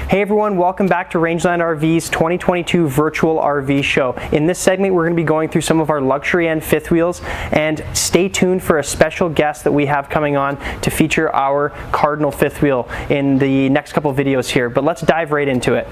Hey everyone, welcome back to Rangeland RV's 2022 Virtual RV Show. In this segment, we're going to be going through some of our luxury end fifth wheels, and stay tuned for a special guest that we have coming on to feature our Cardinal fifth wheel in the next couple of videos here. But let's dive right into it.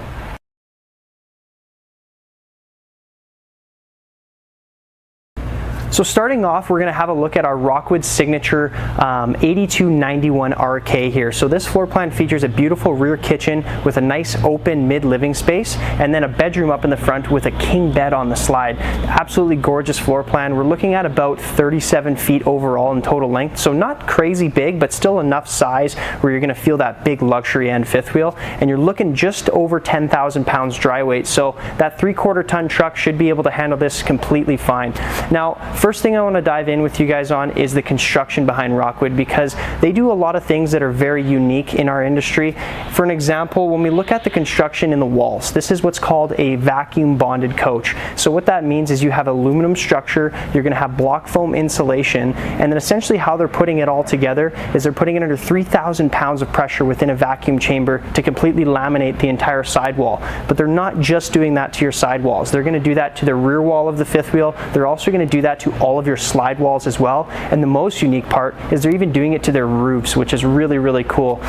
So starting off, we're going to have a look at our Rockwood Signature 8291 RK here. So this floor plan features a beautiful rear kitchen with a nice open mid-living space, and then a bedroom up in the front with a king bed on the slide. Absolutely gorgeous floor plan. We're looking at about 37 feet overall in total length, so not crazy big, but still enough size where you're going to feel that big luxury end fifth wheel. And you're looking just over 10,000 pounds dry weight, so that 3/4 ton truck should be able to handle this completely fine. Now, first thing I want to dive in with you guys on is the construction behind Rockwood, because they do a lot of things that are very unique in our industry. For an example, when we look at the construction in the walls, this is what's called a vacuum bonded coach. So what that means is you have aluminum structure, you're going to have block foam insulation, and then essentially how they're putting it all together is they're putting it under 3,000 pounds of pressure within a vacuum chamber to completely laminate the entire sidewall. But they're not just doing that to your sidewalls. They're going to do that to the rear wall of the fifth wheel. They're also going to do that to all of your slide walls as well, and the most unique part is they're even doing it to their roofs, which is really cool.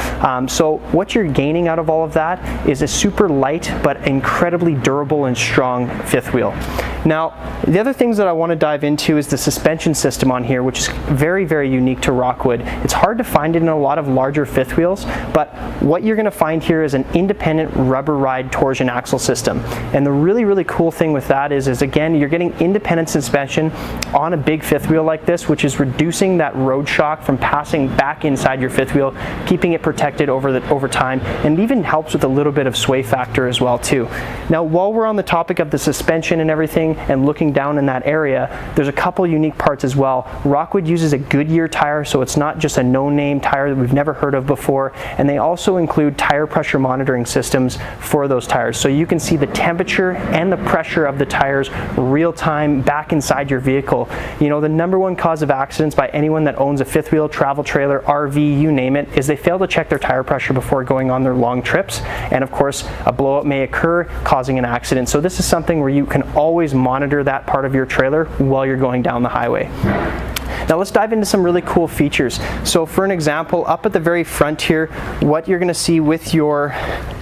So what you're gaining out of all of that is a super light but incredibly durable and strong fifth wheel. Now, the other things that I want to dive into is the suspension system on here, which is very unique to Rockwood. It's hard to find it in a lot of larger fifth wheels, but what you're going to find here is an independent rubber ride torsion axle system. And the really cool thing with that is again, you're getting independent suspension on a big fifth wheel like this, which is reducing that road shock from passing back inside your fifth wheel, keeping it protected over time, and it even helps with a little bit of sway factor as well too. Now, while we're on the topic of the suspension and everything and looking down in that area, there's a couple unique parts as well. Rockwood uses a Goodyear tire, so it's not just a no-name tire that we've never heard of before, and they also include tire pressure monitoring systems for those tires, so you can see the temperature and the pressure of the tires real time back inside your vehicle. You know, the #1 cause of accidents by anyone that owns a fifth wheel, travel trailer, RV, you name it, is they fail to check their tire pressure before going on their long trips. And of course, a blowout may occur, causing an accident. So this is something where you can always monitor that part of your trailer while you're going down the highway. Now let's dive into some really cool features. So for an example, up at the very front here, what you're going to see with your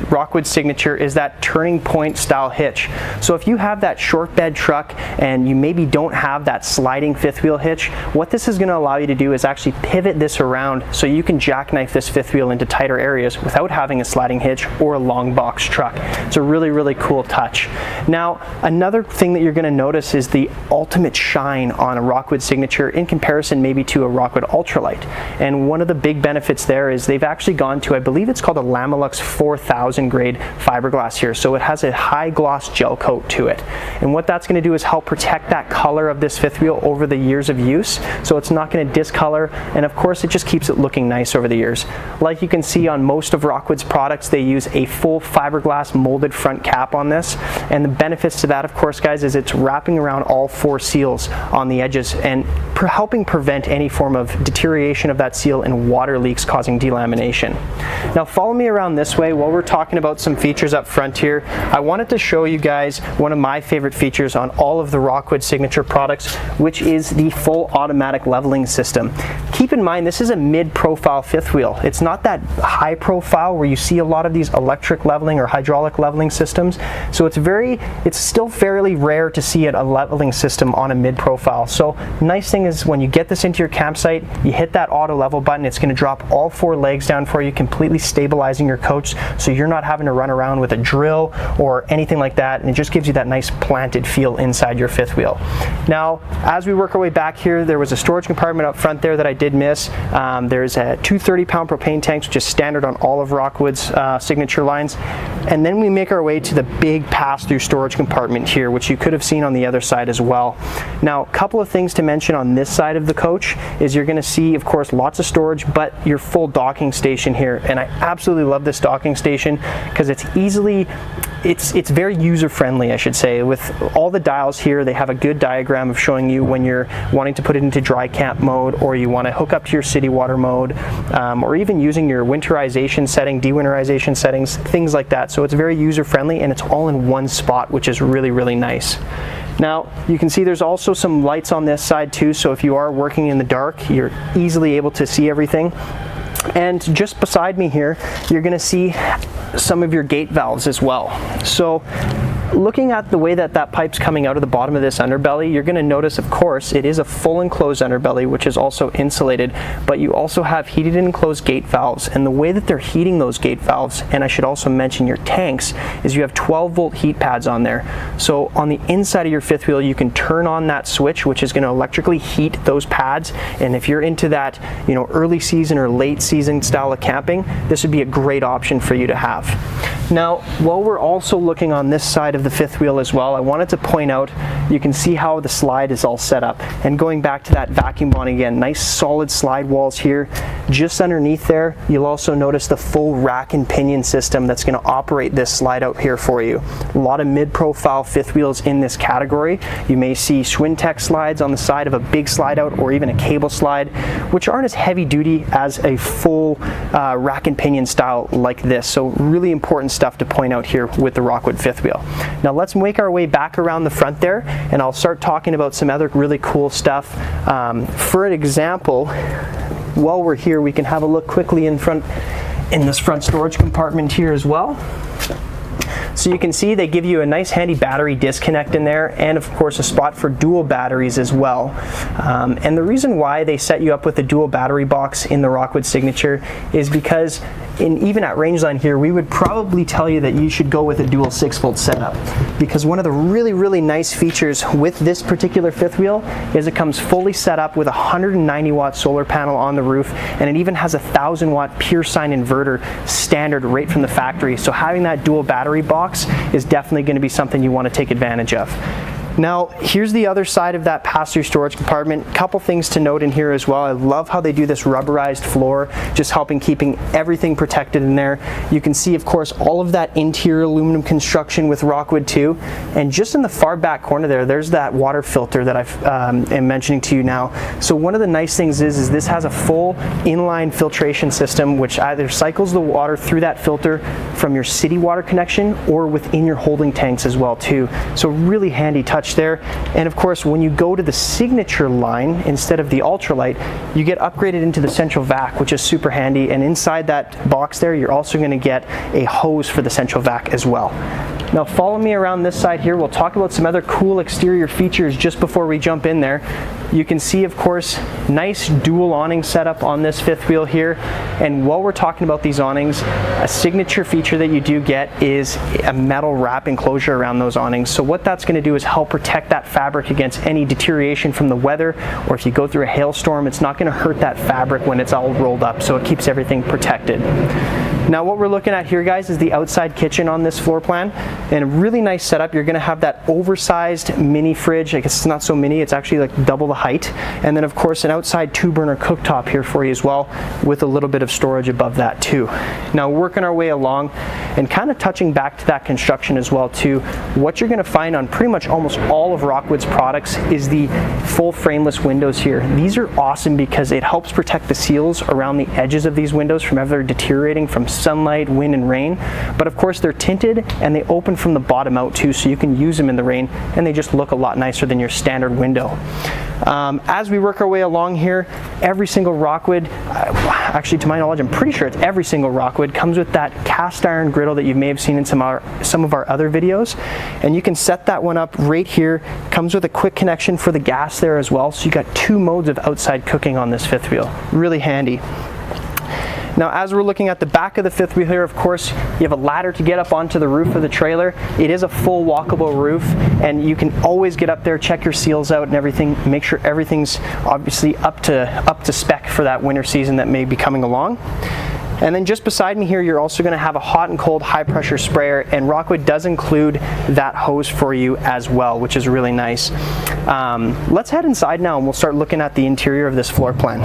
Rockwood Signature is that turning point style hitch. So if you have that short bed truck and you maybe don't have that sliding fifth wheel hitch, what this is going to allow you to do is actually pivot this around so you can jackknife this fifth wheel into tighter areas without having a sliding hitch or a long box truck. It's a really cool touch. Now, another thing that you're going to notice is the ultimate shine on a Rockwood Signature in comparison maybe to a Rockwood Ultralight. And one of the big benefits there is they've actually gone to, I believe it's called a Lamilux 4000 grade fiberglass here. So it has a high gloss gel coat to it. And what that's going to do is help protect that color of this fifth wheel over the years of use. So it's not going to discolor, and of course it just keeps it looking nice over the years. Like you can see on most of Rockwood's products, they use a full fiberglass molded front cap on this. And the benefits to that, of course, guys, is it's wrapping around all 4 seals on the edges and helping prevent any form of deterioration of that seal and water leaks causing delamination. Now follow me around this way while we're talking about some features up front here. I wanted to show you guys one of my favorite features on all of the Rockwood Signature products, which is the full automatic leveling system. Keep in mind, this is a mid-profile fifth wheel. It's not that high profile where you see a lot of these electric leveling or hydraulic leveling systems. So it's still fairly rare to see a leveling system on a mid-profile. So nice thing is when you get this into your campsite, you hit that auto level button, it's going to drop all 4 legs down for you, completely stabilizing your coach, so you're not having to run around with a drill or anything like that, and it just gives you that nice planted feel inside your fifth wheel. Now, as we work our way back here, there was a storage compartment up front there that I did miss. There's a 230-pound propane tanks, which is standard on all of Rockwood's Signature lines. And then we make our way to the big pass-through storage compartment here, which you could have seen on the other side as well. Now, a couple of things to mention on this side of the coach is you're going to see, of course, lots of storage, but your full docking station here. And I absolutely love this docking station because it's easily it's very user-friendly, I should say. With all the dials here, they have a good diagram of showing you when you're wanting to put it into dry camp mode, or you want to hook up to your city water mode, or even using your winterization setting, dewinterization settings, things like that. So it's very user-friendly, and it's all in one spot, which is really, really nice. Now, you can see there's also some lights on this side too, so if you are working in the dark, you're easily able to see everything. And just beside me here, you're going to see some of your gate valves as well. So looking at the way that pipe's coming out of the bottom of this underbelly, you're going to notice, of course, it is a full enclosed underbelly, which is also insulated, but you also have heated and enclosed gate valves. And the way that they're heating those gate valves, and I should also mention your tanks, is you have 12-volt heat pads on there. So on the inside of your fifth wheel, you can turn on that switch, which is going to electrically heat those pads. And if you're into that, you know, early season or late season style of camping, this would be a great option for you to have. Now, while we're also looking on this side of the fifth wheel as well, I wanted to point out, you can see how the slide is all set up. And going back to that vacuum bonding again, nice solid slide walls here. Just underneath there, you'll also notice the full rack and pinion system that's going to operate this slide out here for you. A lot of mid-profile fifth wheels in this category. You may see Schwintek slides on the side of a big slide out, or even a cable slide, which aren't as heavy duty as a full rack and pinion style like this. So really important stuff to point out here with the Rockwood fifth wheel. Now let's make our way back around the front there, and I'll start talking about some other really cool stuff. For an example, while we're here, we can have a look quickly in this front storage compartment here as well. So you can see they give you a nice handy battery disconnect in there, and of course a spot for dual batteries as well. And the reason why they set you up with a dual battery box in the Rockwood Signature is because even at Rangeline here, we would probably tell you that you should go with a dual 6-volt setup, because one of the really nice features with this particular fifth wheel is it comes fully set up with a 190-watt solar panel on the roof, and it even has a 1,000-watt pure sine inverter standard right from the factory. So having that dual battery box is definitely going to be something you want to take advantage of. Now, here's the other side of that pass-through storage compartment. Couple things to note in here as well. I love how they do this rubberized floor, just helping keeping everything protected in there. You can see, of course, all of that interior aluminum construction with Rockwood too. And just in the far back corner there, there's that water filter that I am mentioning to you now. So one of the nice things is this has a full inline filtration system, which either cycles the water through that filter from your city water connection or within your holding tanks as well too. So really handy touch there. And of course, when you go to the Signature line instead of the ultralight, you get upgraded into the central vac, which is super handy. And inside that box there, you're also going to get a hose for the central vac as well. Now follow me around this side here. We'll talk about some other cool exterior features just before we jump in there. You can see, of course, nice dual awning setup on this fifth wheel here. And while we're talking about these awnings, a signature feature that you do get is a metal wrap enclosure around those awnings. So what that's going to do is help protect that fabric against any deterioration from the weather, or if you go through a hailstorm, it's not going to hurt that fabric when it's all rolled up, so it keeps everything protected. Now what we're looking at here, guys, is the outside kitchen on this floor plan, and a really nice setup. You're going to have that oversized mini fridge. I guess it's not so mini, it's actually like double the height, and then of course an outside 2-burner cooktop here for you as well, with a little bit of storage above that too. Now working our way along and kind of touching back to that construction as well too, what you're going to find on pretty much almost all of Rockwood's products is the full frameless windows here. These are awesome because it helps protect the seals around the edges of these windows from ever deteriorating from sunlight, wind, and rain. But of course they're tinted and they open from the bottom out too, so you can use them in the rain, and they just look a lot nicer than your standard window. As we work our way along here, every single Rockwood, actually to my knowledge, I'm pretty sure it's every single Rockwood, comes with that cast iron griddle that you may have seen in some of our other videos. And you can set that one up right here. Comes with a quick connection for the gas there as well, so you got 2 modes of outside cooking on this fifth wheel. Really handy. Now as we're looking at the back of the fifth wheel here, of course, you have a ladder to get up onto the roof of the trailer. It is a full walkable roof, and you can always get up there, check your seals out and everything, make sure everything's obviously up to spec for that winter season that may be coming along. And then just beside me here, you're also going to have a hot and cold high pressure sprayer, and Rockwood does include that hose for you as well, which is really nice. Let's head inside now and we'll start looking at the interior of this floor plan.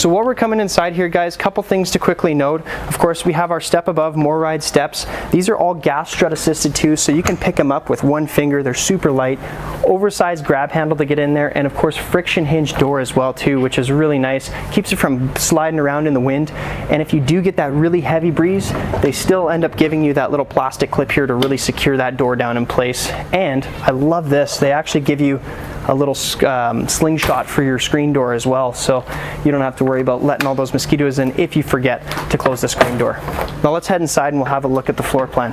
So while we're coming inside here, guys, couple things to quickly note. Of course, we have our step above More Ride steps. These are all gas strut assisted too, so you can pick them up with one finger. They're super light. Oversized grab handle to get in there, and of course friction hinge door as well too, which is really nice. Keeps it from sliding around in the wind. And if you do get that really heavy breeze, they still end up giving you that little plastic clip here to really secure that door down in place. And I love this, they actually give you a little slingshot for your screen door as well, so you don't have to worry about letting all those mosquitoes in if you forget to close the screen door. Now let's head inside and we'll have a look at the floor plan.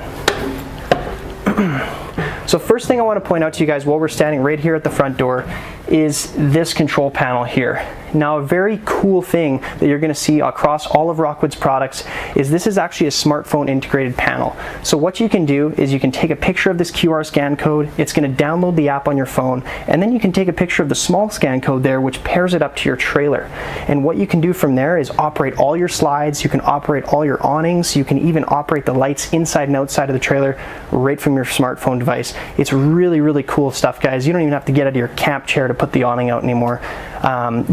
So first thing I want to point out to you guys while we're standing right here at the front door is this control panel here. Now a very cool thing that you're going to see across all of Rockwood's products is this is actually a smartphone integrated panel. So what you can do is you can take a picture of this QR scan code, it's going to download the app on your phone, and then you can take a picture of the small scan code there which pairs it up to your trailer. And what you can do from there is operate all your slides, you can operate all your awnings, you can even operate the lights inside and outside of the trailer right from your smartphone device. It's really, really cool stuff, guys. You don't even have to get out of your camp chair to put the awning out anymore.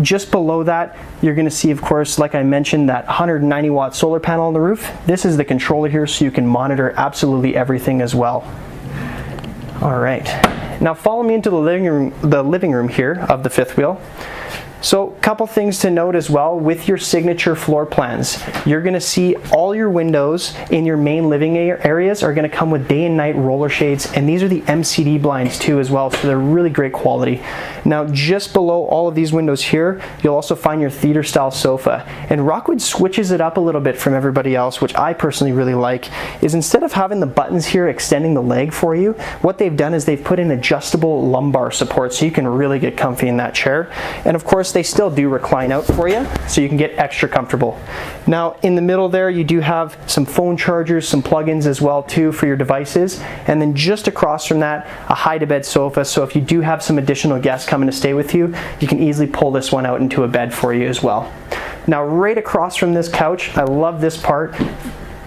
Just below that, you're going to see, of course, like I mentioned, that 190 watt solar panel on the roof. This is the controller here, so you can monitor absolutely everything as well. All right, now follow me into the living room here of the fifth wheel. So a couple things to note as well with your signature floor plans. You're going to see all your windows in your main living areas are going to come with day and night roller shades, and these are the MCD blinds too as well, so they're really great quality. Now just below all of these windows here, you'll also find your theater style sofa, and Rockwood switches it up a little bit from everybody else, which I personally really like, is instead of having the buttons here extending the leg for you, what they've done is they've put in adjustable lumbar support so you can really get comfy in that chair. And of course they still do recline out for you, so you can get extra comfortable. Now in the middle there you do have some phone chargers, some plugins as well too for your devices, and then just across from that a hide-to-bed sofa, so if you do have some additional guests coming to stay with you, you can easily pull this one out into a bed for you as well. Now right across from this couch, I love this part,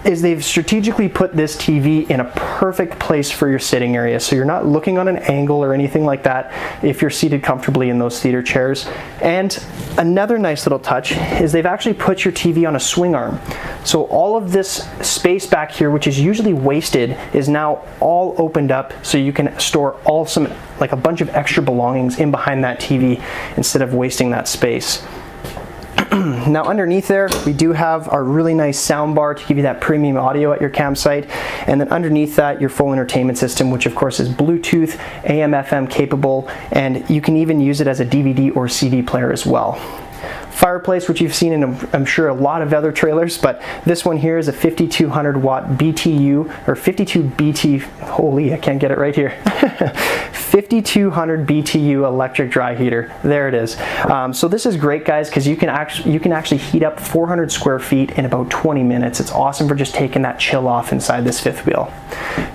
is they've strategically put this TV in a perfect place for your sitting area, so you're not looking on an angle or anything like that if you're seated comfortably in those theater chairs. And another nice little touch is they've actually put your TV on a swing arm, so all of this space back here, which is usually wasted, is now all opened up, so you can store like a bunch of extra belongings in behind that TV instead of wasting that space. Now underneath there we do have our really nice sound bar to give you that premium audio at your campsite, and then underneath that your full entertainment system, which of course is Bluetooth, AM, FM capable, and you can even use it as a DVD or CD player as well. Fireplace, which you've seen in I'm sure a lot of other trailers, but this one here is a 5200 watt BTU, or 52 BT, holy, I can't get it right here. 5200 BTU electric dry heater. There it is. So this is great, guys, because you can actually heat up 400 square feet in about 20 minutes. It's awesome for just taking that chill off inside this fifth wheel.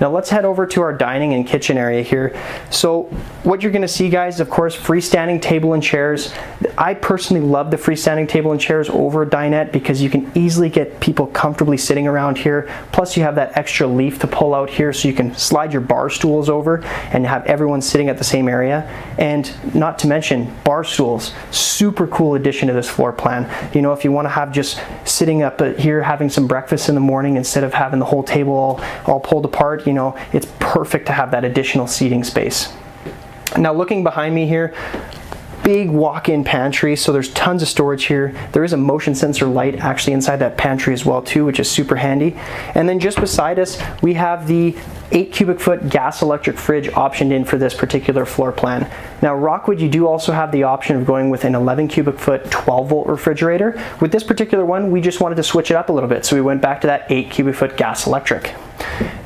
Now let's head over to our dining and kitchen area here. So what you're going to see, guys, of course, freestanding table and chairs. I personally love the freestanding table and chairs over a dinette because you can easily get people comfortably sitting around here. Plus you have that extra leaf to pull out here, so you can slide your bar stools over and have everyone sitting at the same area. And not to mention bar stools, super cool addition to this floor plan. You know, if you want to have just sitting up here having some breakfast in the morning instead of having the whole table all pulled apart, you know, it's perfect to have that additional seating space. Now looking behind me here, big walk-in pantry, so there's tons of storage here. There is a motion sensor light actually inside that pantry as well too, which is super handy. And then just beside us we have the 8 cubic foot gas electric fridge optioned in for this particular floor plan. Now Rockwood, you do also have the option of going with an 11 cubic foot 12 volt refrigerator. With this particular one we just wanted to switch it up a little bit, so we went back to that 8 cubic foot gas electric.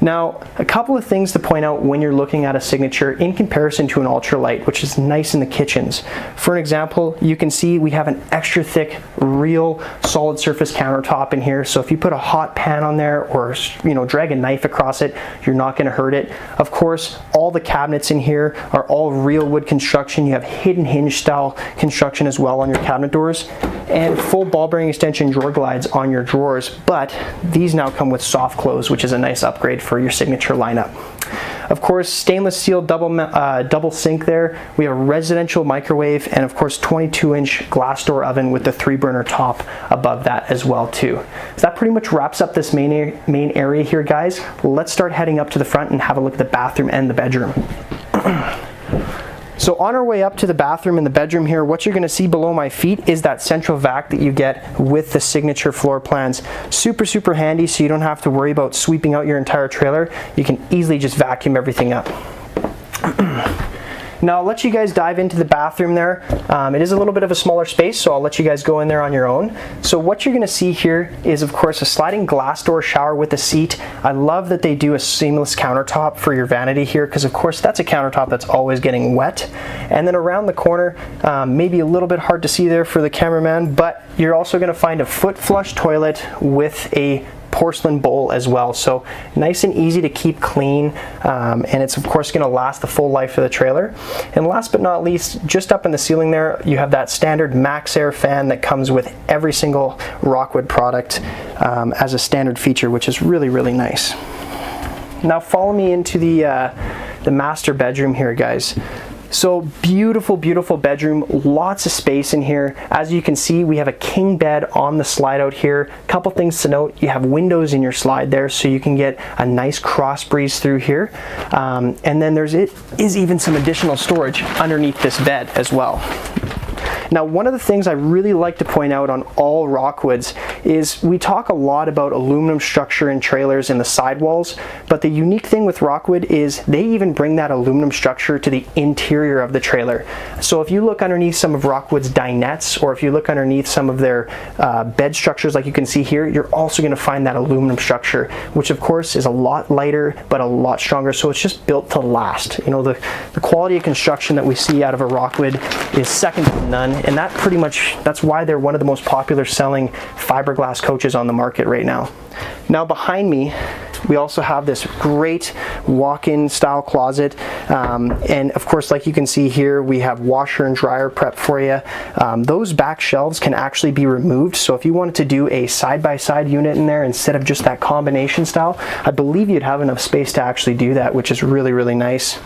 Now a couple of things to point out when you're looking at a Signature in comparison to an ultralight, which is nice in the kitchens. For an example, you can see we have an extra thick real solid surface countertop in here, so if you put a hot pan on there or, you know, drag a knife across it, you're not going to hurt it. Of course, all the cabinets in here are all real wood construction. You have hidden hinge style construction as well on your cabinet doors, and full ball bearing extension drawer glides on your drawers, but these now come with soft close, which is a nice upgrade for your Signature lineup. Of course, stainless steel double sink there. We have a residential microwave, and of course 22-inch glass door oven with the 3-burner top above that as well too. So that pretty much wraps up this main area here, guys. Let's start heading up to the front and have a look at the bathroom and the bedroom. So on our way up to the bathroom and the bedroom here, what you're going to see below my feet is that central vac that you get with the Signature floor plans. Super handy, so you don't have to worry about sweeping out your entire trailer. You can easily just vacuum everything up. Now I'll let you guys dive into the bathroom there. It is a little bit of a smaller space, so I'll let you guys go in there on your own. So what you're gonna see here is, of course, a sliding glass door shower with a seat. I love that they do a seamless countertop for your vanity here, because of course that's a countertop that's always getting wet. And then around the corner, maybe a little bit hard to see there for the cameraman, but you're also gonna find a foot flush toilet with a porcelain bowl as well, so nice and easy to keep clean, and it's of course going to last the full life of the trailer. And last but not least, just up in the ceiling there, you have that standard max air fan that comes with every single Rockwood product as a standard feature, which is really nice. Now follow me into the master bedroom here, guys. So beautiful bedroom, lots of space in here. As you can see, we have a king bed on the slide out here. Couple things to note: you have windows in your slide there, so you can get a nice cross breeze through here. And then there is even some additional storage underneath this bed as well. Now, one of the things I really like to point out on all Rockwoods is we talk a lot about aluminum structure in trailers in the sidewalls, but the unique thing with Rockwood is they even bring that aluminum structure to the interior of the trailer. So if you look underneath some of Rockwood's dinettes, or if you look underneath some of their bed structures like you can see here, you're also going to find that aluminum structure, which of course is a lot lighter but a lot stronger, so it's just built to last. You know, the quality of construction that we see out of a Rockwood is second to none. And that's why they're one of the most popular selling fiberglass coaches on the market right now. Now behind me, we also have this great walk-in style closet, and of course, like you can see here, we have washer and dryer prep for you. Those back shelves can actually be removed, so if you wanted to do a side-by-side unit in there instead of just that combination style, I believe you'd have enough space to actually do that, which is really nice.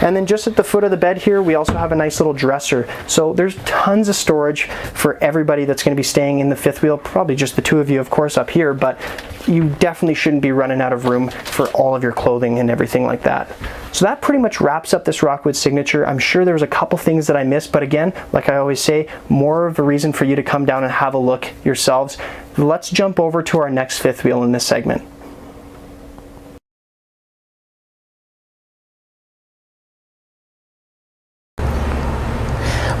And then just at the foot of the bed here, we also have a nice little dresser. So there's tons of storage for everybody that's going to be staying in the fifth wheel, probably just the two of you, of course, up here, but you definitely shouldn't be running out of room for all of your clothing and everything like that. So that pretty much wraps up this Rockwood Signature. I'm sure there was a couple things that I missed, but again, like I always say, more of a reason for you to come down and have a look yourselves. Let's jump over to our next fifth wheel in this segment.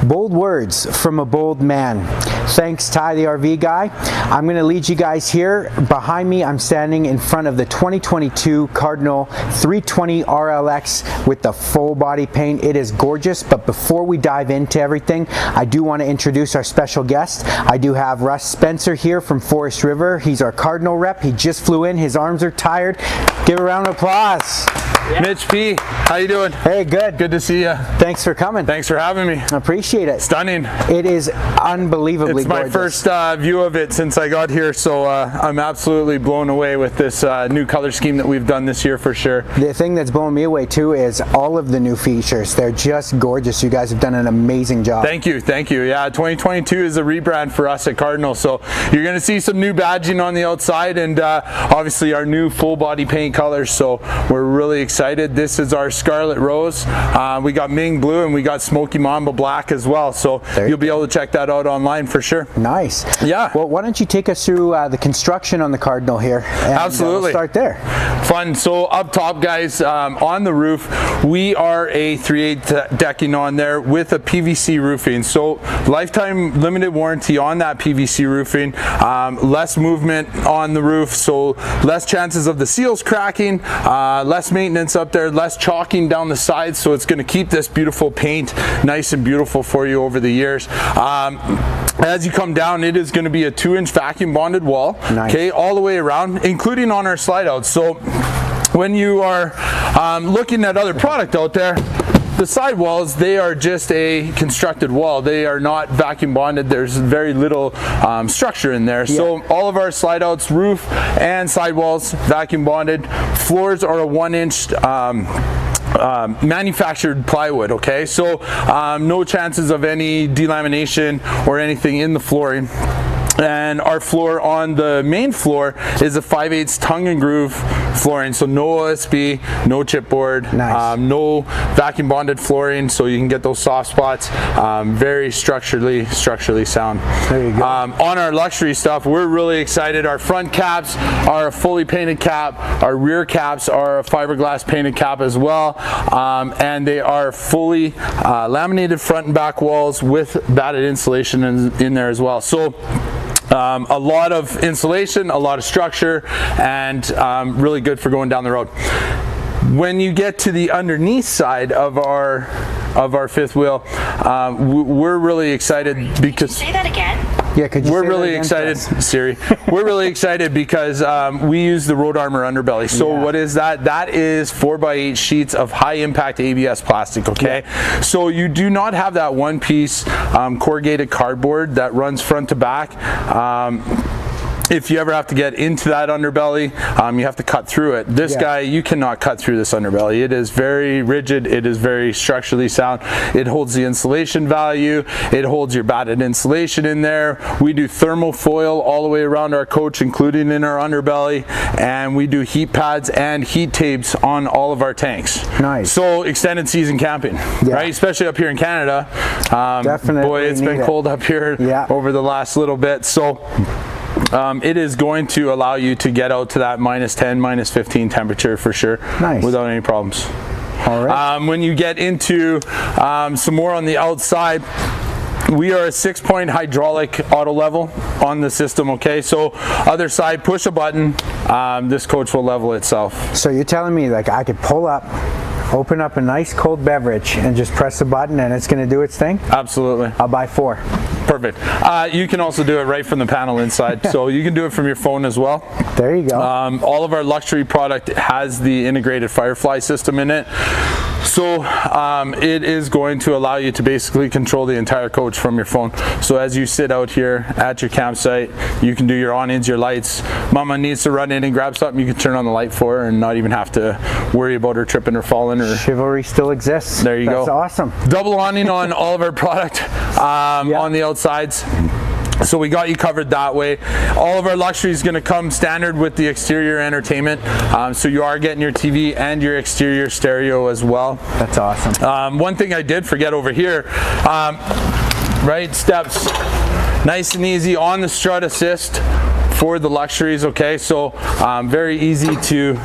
Bold words from a bold man. Thanks, Ty the RV guy. I'm going to lead you guys here. Behind me, I'm standing in front of the 2022 Cardinal 320 RLX with the full body paint. It is gorgeous, but before we dive into everything, I do want to introduce our special guest. I do have Russ Spencer here from Forest River. He's our Cardinal rep. He just flew in. His arms are tired. Give a round of applause. Yeah. Mitch P, how you doing? Hey, good. Good to see you. Thanks for coming. Thanks for having me. I appreciate it. Stunning. It is unbelievably It's my gorgeous. first view of it since I got here, so I'm absolutely blown away with this new color scheme that we've done this year for sure. The thing that's blowing me away too is all of the new features. They're just gorgeous. You guys have done an amazing job. Thank you, thank you. Yeah, 2022 is a rebrand for us at Cardinal, so you're going to see some new badging on the outside and obviously our new full body paint colors, so we're really excited. This is our Scarlet Rose. We got Ming Blue and we got Smoky Mamba Black as well, so you'll be able to check that out online for sure. Nice. Yeah. Well, why don't you take us through the construction on the Cardinal here? And, absolutely. We'll start there. Fun. So up top, guys, on the roof, we are a 3/8 decking on there with a PVC roofing. So lifetime limited warranty on that PVC roofing. Less movement on the roof, so less chances of the seals cracking, less maintenance up there, less chalking down the sides, so it's going to keep this beautiful paint nice and beautiful for you over the years. As you come down, it is going to be a 2-inch vacuum bonded wall, nice. Okay, all the way around, including on our slide outs. So when you are looking at other product out there, the side walls, they are just a constructed wall. They are not vacuum bonded. There's very little structure in there. Yeah. So all of our slide outs, roof and side walls, vacuum bonded. Floors are a 1-inch manufactured plywood, okay? So no chances of any delamination or anything in the flooring. And our floor on the main floor is a 5/8 tongue and groove flooring, so no OSB, no chipboard, nice. No vacuum bonded flooring, so you can get those soft spots. Very structurally sound. There you go. On our luxury stuff, we're really excited. Our front caps are a fully painted cap. Our rear caps are a fiberglass painted cap as well, and they are fully laminated front and back walls with Batten Insulation in there as well. So a lot of insulation, a lot of structure, and really good for going down the road. When you get to the underneath side of our fifth wheel, we're really excited because. Say that again. Yeah, could you we're say really that excited, again? Siri. We're really excited because we use the Road Armor underbelly. So Yeah. what is that? That is 4x8 sheets of high impact ABS plastic, okay? Yeah. So you do not have that one piece corrugated cardboard that runs front to back. If you ever have to get into that underbelly, you have to cut through it. This guy, you cannot cut through this underbelly. It is very rigid. It is very structurally sound. It holds the insulation value. It holds your Batten insulation in there. We do thermal foil all the way around our coach, including in our underbelly, and we do heat pads and heat tapes on all of our tanks. Nice. So extended season camping, right? Especially up here in Canada. Definitely. Boy, it's been cold up here over the last little bit. So it is going to allow you to get out to that -10, -15 temperature for sure, without any problems. All right. When you get into some more on the outside, we are a 6-point hydraulic auto level on the system, okay? So other side, push a button, this coach will level itself. So you're telling me like I could pull up, open up a nice cold beverage and just press the button and it's going to do its thing? Absolutely. I'll buy 4. Perfect. You can also do it right from the panel inside, so you can do it from your phone as well. There you go. All of our luxury product has the integrated Firefly system in it. So it is going to allow you to basically control the entire coach from your phone. So as you sit out here at your campsite, you can do your on-ins, your lights. Mama needs to run in and grab something, you can turn on the light for her and not even have to worry about her tripping or falling. Or Chivalry still exists. There you go. That's awesome. Double awning on all of our product on the outsides. So we got you covered that way. All of our luxury is going to come standard with the exterior entertainment. So you are getting your TV and your exterior stereo as well. That's awesome. One thing I did forget over here, right, steps nice and easy on the strut assist for the luxuries, okay? So very easy to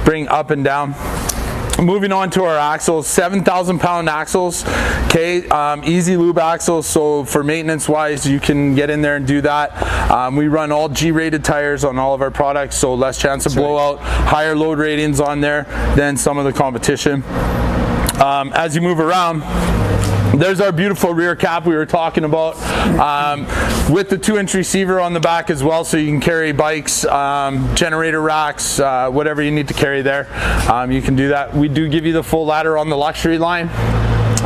bring up and down. Moving on to our axles, 7,000-pound axles, okay, easy lube axles, so for maintenance wise you can get in there and do that. We run all G-rated tires on all of our products, so less chance of blowout, higher load ratings on there than some of the competition. As you move around, there's our beautiful rear cap we were talking about, with the 2-inch receiver on the back as well, so you can carry bikes, generator racks, whatever you need to carry there. You can do that. We do give you the full ladder on the luxury line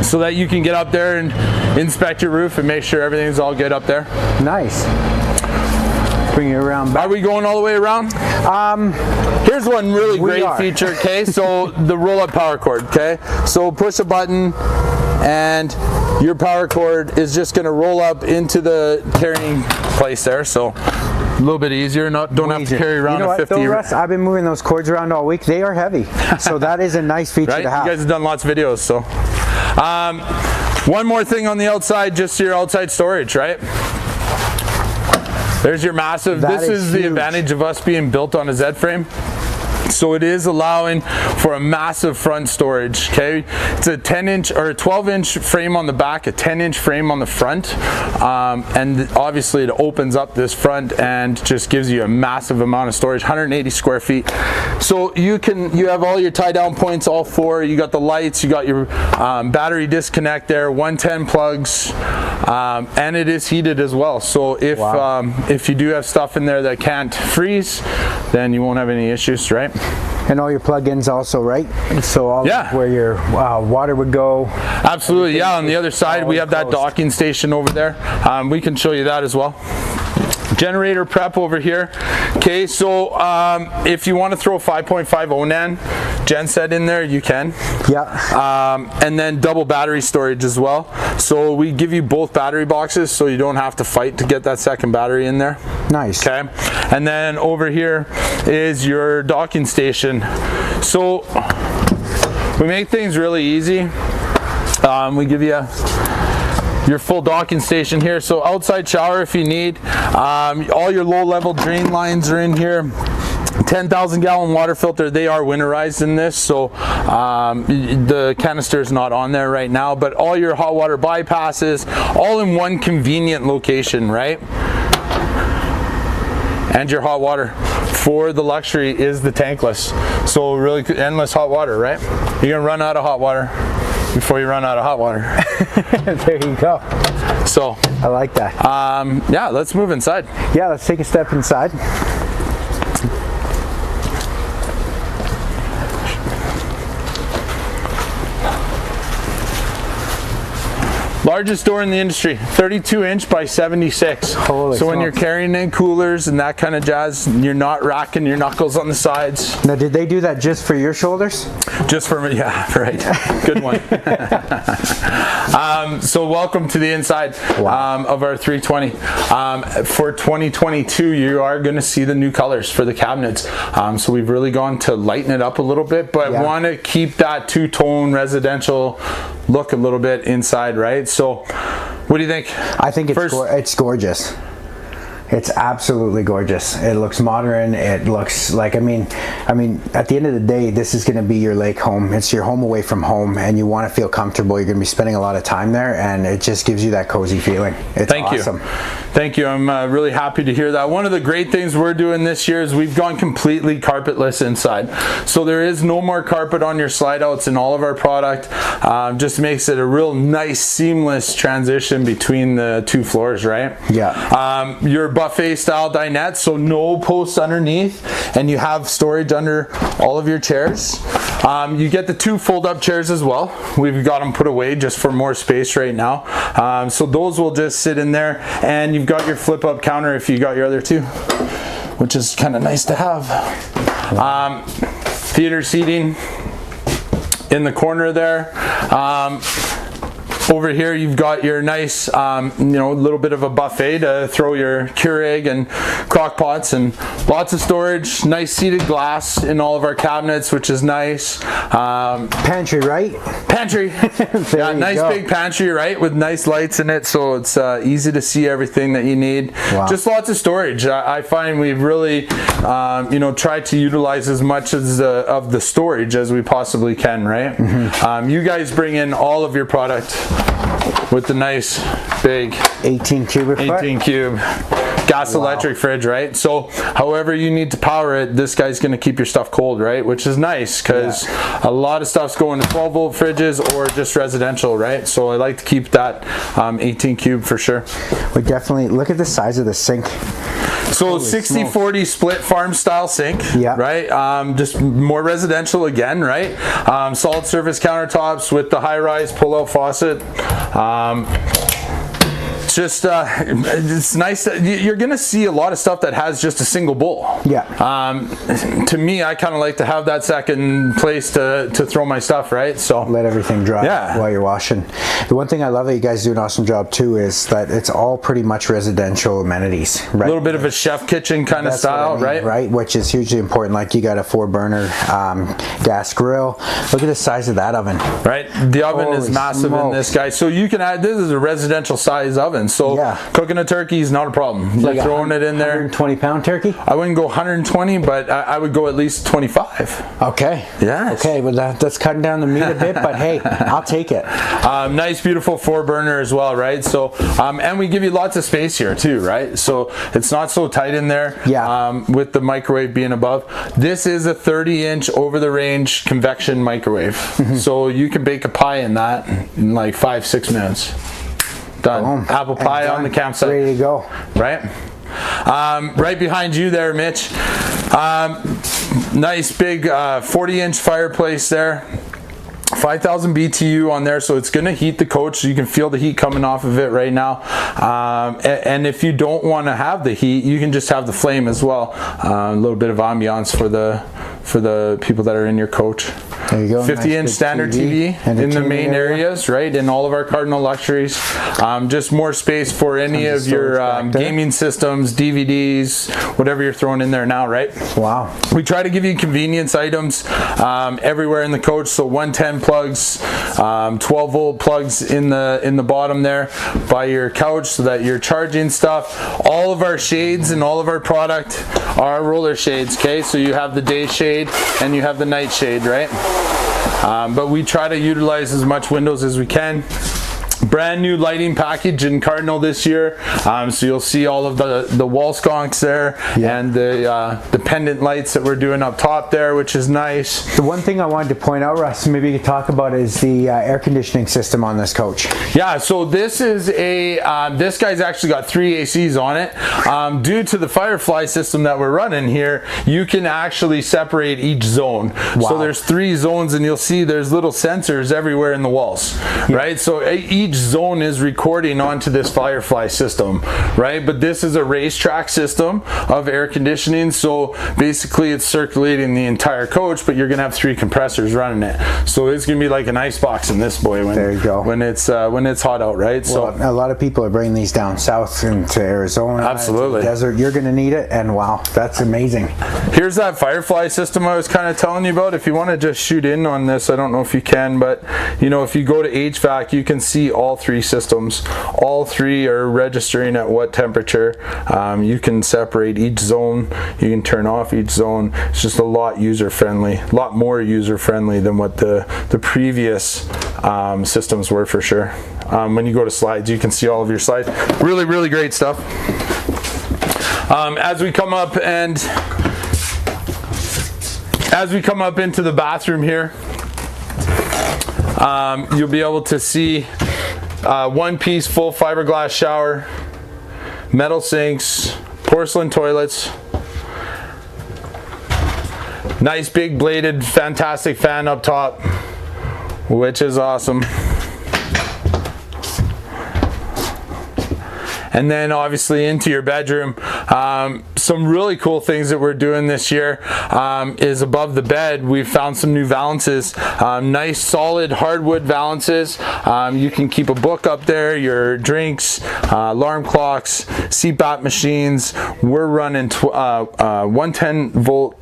so that you can get up there and inspect your roof and make sure everything's all good up there. Nice. Bring you around back. Are we going all the way around? Here's one really great feature, okay? So the roll-up power cord, okay? So push a button and your power cord is just going to roll up into the carrying place there. So a little bit easier, don't have to carry around a 50. Though, Russ, I've been moving those cords around all week. They are heavy. So that is a nice feature right? to have. You guys have done lots of videos, so. One more thing on the outside, just your outside storage, right? There's your massive, this is the advantage of us being built on a Z-frame. So it is allowing for a massive front storage, okay? It's a 10-inch or a 12-inch frame on the back, a 10-inch frame on the front, and obviously it opens up this front and just gives you a massive amount of storage, 180 square feet. So you have all your tie-down points, all 4. You got the lights, you got your battery disconnect there, 110 plugs, and it is heated as well. So if you do have stuff in there that can't freeze, then you won't have any issues, right? And all your plugins also, right? So all where your water would go. Absolutely, yeah. On the other side, we have that docking station over there. We can show you that as well. Generator prep over here. Okay, so if you want to throw 5.5 Onan gen set in there, you can. Yeah. And then double battery storage as well. So we give you both battery boxes so you don't have to fight to get that second battery in there. Nice. Okay. And then over here is your docking station. So we make things really easy. We give you your full docking station here. So outside shower if you need. All your low level drain lines are in here. 10,000 gallon water filter. They are winterized in this, so the canister is not on there right now, but all your hot water bypasses all in one convenient location, right? And your hot water for the luxury is the tankless, so really endless hot water, right? You're gonna run out of hot water before you run out of hot water. There you go. So I like that. Yeah, let's move inside. Yeah, let's take a step inside. Largest door in the industry, 32 inch by 76. Holy so when smokes. you're carrying in coolers and that kind of jazz, you're not racking your knuckles on the sides. Now, did they do that just for your shoulders? Just for me, yeah, right. Good one. So welcome to the inside of our 320. For 2022, you are going to see the new colors for the cabinets. So we've really gone to lighten it up a little bit, but want to keep that two-tone residential look a little bit inside, right? So what do you think? I think it's gorgeous. It's absolutely gorgeous. It looks modern. It looks like, I mean, at the end of the day, this is going to be your lake home. It's your home away from home, and you want to feel comfortable. You're going to be spending a lot of time there, and it just gives you that cozy feeling. It's awesome. Thank you. I'm really happy to hear that. One of the great things we're doing this year is we've gone completely carpetless inside. So there is no more carpet on your slide outs in all of our product. Just makes it a real nice, seamless transition between the two floors, right? Yeah. Your buffet style dinette, so no posts underneath, and you have storage under all of your chairs. You get the two fold-up chairs as well. We've got them put away just for more space right now. So those will just sit in there, and you've got your flip-up counter if you got your other two, which is kind of nice to have. Theater seating in the corner there. Over here you've got your nice, little bit of a buffet to throw your Keurig and crock pots, and lots of storage. Nice seated glass in all of our cabinets, which is nice. Pantry, right? Pantry. Yeah, nice big pantry, right? With nice lights in it, so it's easy to see everything that you need. Wow. Just lots of storage. I find we've really, tried to utilize as much as of the storage as we possibly can, right? Mm-hmm. You guys bring in all of your product with the nice big 18 cube gas electric fridge, right? So however you need to power it, this guy's going to keep your stuff cold, right? Which is nice, because a lot of stuff's going to 12 volt fridges or just residential, right? So I like to keep that 18 cube for sure. We definitely look at the size of the sink. So 60-40 split farm style sink, right? Just more residential again, right? Solid surface countertops with the high-rise pull-out faucet. It's nice that you're gonna see a lot of stuff that has just a single bowl. To me, I kind of like to have that second place to throw my stuff, right? So let everything dry while you're washing. The one thing I love that you guys do an awesome job too is that it's all pretty much residential amenities, right? A little bit of a chef kitchen kind of style, right? Which is hugely important. Like you got a 4-burner gas grill. Look at the size of that oven. Right, the oven is massive in this guy. So you can add, this is a residential size oven. So cooking a turkey is not a problem. You're throwing it in there. 120-pound turkey? I wouldn't go 120, but I would go at least 25. Okay. Yeah. Okay, well that's cutting down the meat a bit, but hey, I'll take it. Nice, beautiful 4-burner as well, right? So, and we give you lots of space here too, right? So it's not so tight in there. With the microwave being above. This is a 30-inch over-the-range convection microwave. So you can bake a pie in that in like 5-6 minutes. Done. Boom. Apple pie on the campsite. Ready to go. Right? Right behind you there, Mitch. Nice big 40-inch fireplace there. 5,000 BTU on there, so it's going to heat the coach. So you can feel the heat coming off of it right now. And if you don't want to have the heat, you can just have the flame as well. A little bit of ambiance for the people that are in your coach. There you go. 50-inch standard TV in the main areas, right? In all of our Cardinal luxuries. Just more space for any of your gaming systems, DVDs, whatever you're throwing in there now, right? Wow. We try to give you convenience items everywhere in the coach. So 110 plugs, 12-volt plugs in the bottom there by your couch, so that you're charging stuff. All of our shades and all of our product are roller shades. Okay, so you have the day shade and you have the night shade, right? But we try to utilize as much windows as we can. Brand new lighting package in Cardinal this year, so you'll see all of the wall sconks there, and the pendant lights that we're doing up top there, which is nice. The one thing I wanted to point out, Russ, maybe you could talk about, is the air conditioning system on this coach. Yeah, so this is this guy's actually got 3 ACs on it. Due to the Firefly system that we're running here, you can actually separate each zone. Wow. So there's 3 zones, and you'll see there's little sensors everywhere in the walls, right? So each zone is recording onto this Firefly system, right? But this is a racetrack system of air conditioning, so basically it's circulating the entire coach, but you're gonna have 3 compressors running it. So it's gonna be like an ice box in this boy when, there you go. when it's hot out, right? Well, so a lot of people are bringing these down south into Arizona, absolutely, the desert. You're gonna need it, and wow, that's amazing. Here's that Firefly system I was kind of telling you about. If you want to just shoot in on this, I don't know if you can, but you know, if you go to HVAC, you can see all 3 systems. All 3 are registering at what temperature. You can separate each zone. You can turn off each zone. It's just a lot user-friendly, a lot more user-friendly than what the previous systems were, for sure. When you go to slides, you can see all of your slides. Really, really great stuff. As we come up into the bathroom here, you'll be able to see one-piece full fiberglass shower, metal sinks, porcelain toilets, nice big bladed fantastic fan up top, which is awesome. And then obviously into your bedroom. Some really cool things that we're doing this year is above the bed, we've found some new valances, nice solid hardwood valances. You can keep a book up there, your drinks, alarm clocks, CPAP machines. We're running 110 volt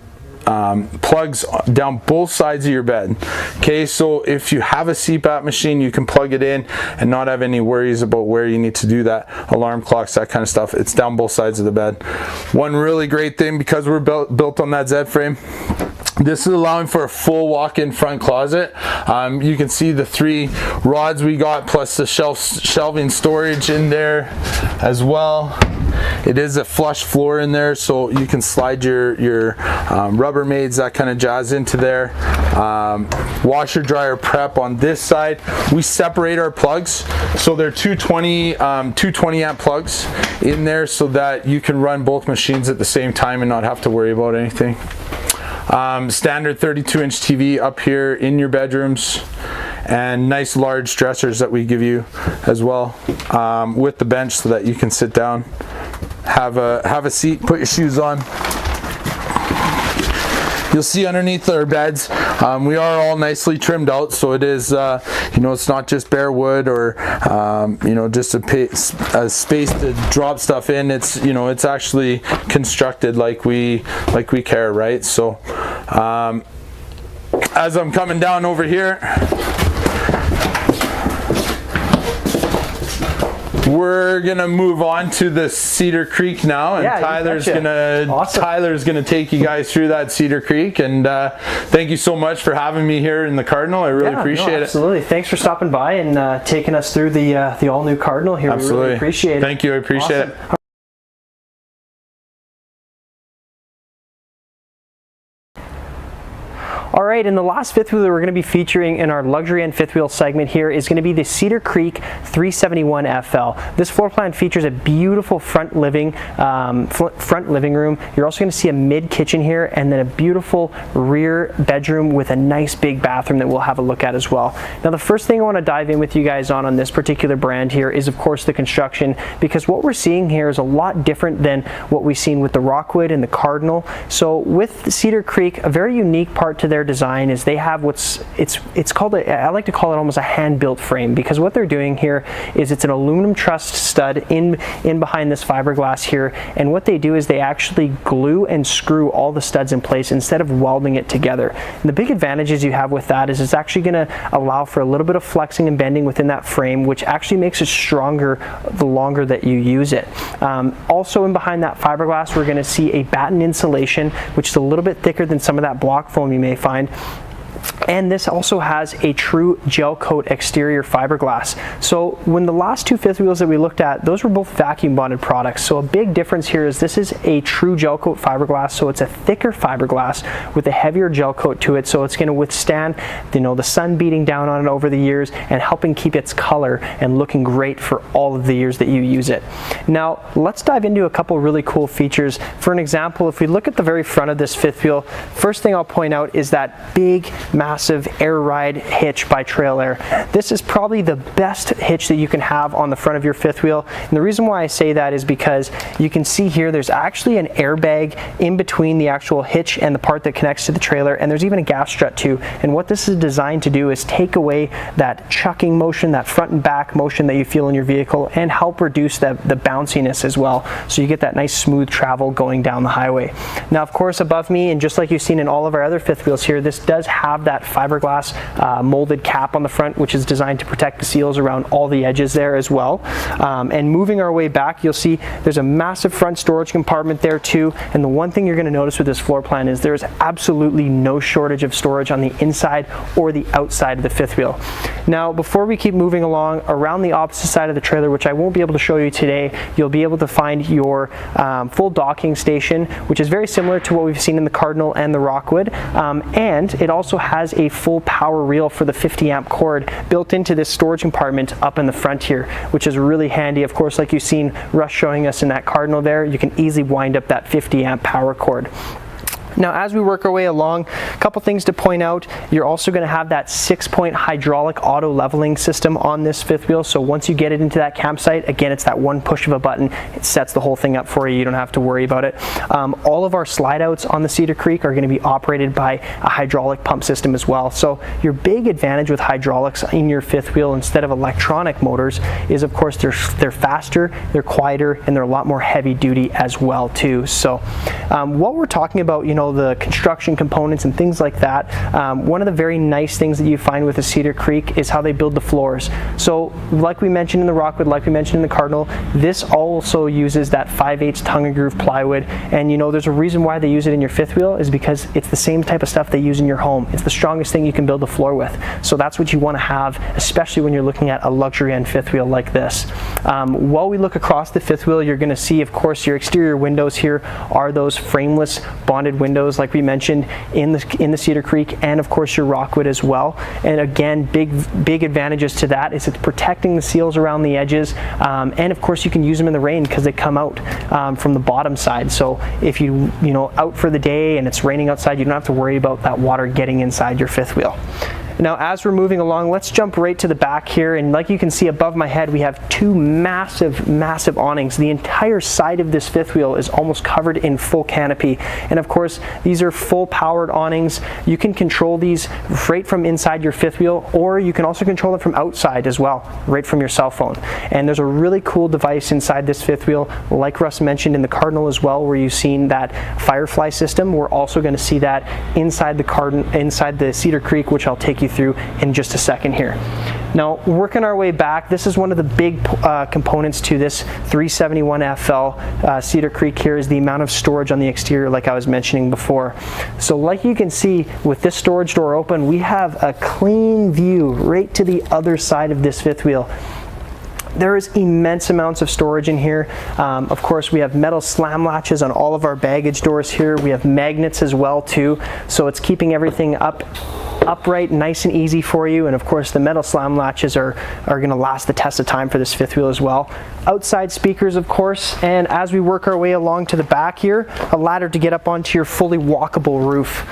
plugs down both sides of your bed. Okay, so if you have a CPAP machine, you can plug it in and not have any worries about where you need to do that. Alarm clocks, that kind of stuff, it's down both sides of the bed. One really great thing, because we're built on that Z frame, this is allowing for a full walk-in front closet. You can see the 3 rods we got, plus the shelving storage in there as well. It is a flush floor in there, so you can slide your Rubbermaids, that kind of jazz, into there. Washer dryer prep on this side. We separate our plugs, so they're 220 amp plugs in there, so that you can run both machines at the same time and not have to worry about anything. Standard 32-inch TV up here in your bedrooms, and nice large dressers that we give you as well, with the bench, so that you can sit down, have a seat, put your shoes on. You'll see underneath our beds, we are all nicely trimmed out, so it is, you know, it's not just bare wood or, you know, just a space to drop stuff in. It's, you know, it's actually constructed like we care, right? So, as I'm coming down over here, we're gonna move on to the Cedar Creek now, and Tyler's gonna take you guys through that Cedar Creek. And thank you so much for having me here in the Cardinal. I really appreciate it. Absolutely. Thanks for stopping by and taking us through the all-new Cardinal here. Absolutely. We really appreciate it. Thank you. I appreciate it. All right, and the last fifth wheel that we're going to be featuring in our luxury and fifth wheel segment here is going to be the Cedar Creek 371 FL. This floor plan features a beautiful front living room. You're also going to see a mid kitchen here, and then a beautiful rear bedroom with a nice big bathroom that we'll have a look at as well. Now, the first thing I want to dive in with you guys on this particular brand here is, of course, the construction, because what we're seeing here is a lot different than what we've seen with the Rockwood and the Cardinal. So with Cedar Creek, a very unique part to their design is they have it's called I like to call it almost a hand-built frame, because what they're doing here is it's an aluminum truss stud in behind this fiberglass here, and what they do is they actually glue and screw all the studs in place instead of welding it together. And the big advantages you have with that is it's actually going to allow for a little bit of flexing and bending within that frame, which actually makes it stronger the longer that you use it. Also in behind that fiberglass, we're going to see a Batten Insulation, which is a little bit thicker than some of that block foam you may find. And this also has a true gel coat exterior fiberglass. So when the last two fifth wheels that we looked at, those were both vacuum bonded products. So a big difference here is this is a true gel coat fiberglass. So it's a thicker fiberglass with a heavier gel coat to it. So it's going to withstand, the sun beating down on it over the years and helping keep its color and looking great for all of the years that you use it. Now let's dive into a couple really cool features. For an example, if we look at the very front of this fifth wheel, first thing I'll point out is that big, massive air ride hitch by Trail Air. This is probably the best hitch that you can have on the front of your fifth wheel, and the reason why I say that is because you can see here there's actually an airbag in between the actual hitch and the part that connects to the trailer, and there's even a gas strut too. And what this is designed to do is take away that chucking motion, that front and back motion that you feel in your vehicle, and help reduce the bounciness as well, so you get that nice smooth travel going down the highway. Now, of course, above me, and just like you've seen in all of our other fifth wheels here, this does have that fiberglass molded cap on the front, which is designed to protect the seals around all the edges there as well. And moving our way back, you'll see there's a massive front storage compartment there too. And the one thing you're going to notice with this floor plan is there's absolutely no shortage of storage on the inside or the outside of the fifth wheel. Now, before we keep moving along, around the opposite side of the trailer, which I won't be able to show you today, you'll be able to find your full docking station, which is very similar to what we've seen in the Cardinal and the Rockwood. And it also has a full power reel for the 50 amp cord built into this storage compartment up in the front here, which is really handy. Of course, like you've seen Russ showing us in that Cardinal there, you can easily wind up that 50 amp power cord. Now, as we work our way along, a couple things to point out. You're also going to have that 6-point hydraulic auto leveling system on this fifth wheel. So once you get it into that campsite, again, it's that one push of a button. It sets the whole thing up for you. You don't have to worry about it. All of our slide outs on the Cedar Creek are going to be operated by a hydraulic pump system as well. So your big advantage with hydraulics in your fifth wheel instead of electronic motors is, of course, they're faster, they're quieter, and they're a lot more heavy duty as well too. So what we're talking about, the construction components and things like that, one of the very nice things that you find with the Cedar Creek is how they build the floors. So like we mentioned in the Rockwood, like we mentioned in the Cardinal, this also uses that 5/8 tongue and groove plywood, and there's a reason why they use it in your fifth wheel is because it's the same type of stuff they use in your home. It's the strongest thing you can build a floor with. So that's what you want to have, especially when you're looking at a luxury end fifth wheel like this. While we look across the fifth wheel, you're going to see, of course, your exterior windows here are those frameless bonded windows like we mentioned in the Cedar Creek, and of course your Rockwood as well. And again, big advantages to that is it's protecting the seals around the edges, and of course you can use them in the rain because they come out from the bottom side. So if you out for the day and it's raining outside, you don't have to worry about that water getting inside your fifth wheel. Now, as we're moving along, let's jump right to the back here, and like you can see above my head, we have two massive awnings. The entire side of this fifth wheel is almost covered in full canopy, and of course these are full powered awnings. You can control these right from inside your fifth wheel, or you can also control it from outside as well, right from your cell phone. And there's a really cool device inside this fifth wheel, like Russ mentioned in the Cardinal as well, where you've seen that Firefly system. We're also going to see that inside the Cedar Creek, which I'll take you through in just a second here. Now, working our way back, this is one of the big components to this 371 FL Cedar Creek here is the amount of storage on the exterior, like I was mentioning before. So like you can see, with this storage door open, we have a clean view right to the other side of this fifth wheel. there is immense amounts of storage in here. Of course, we have metal slam latches on all of our baggage doors here. We have magnets as well too, so it's keeping everything upright, nice and easy for you. And of course, the metal slam latches are going to last the test of time for this fifth wheel as well. Outside speakers, of course, and as we work our way along to the back here, a ladder to get up onto your fully walkable roof.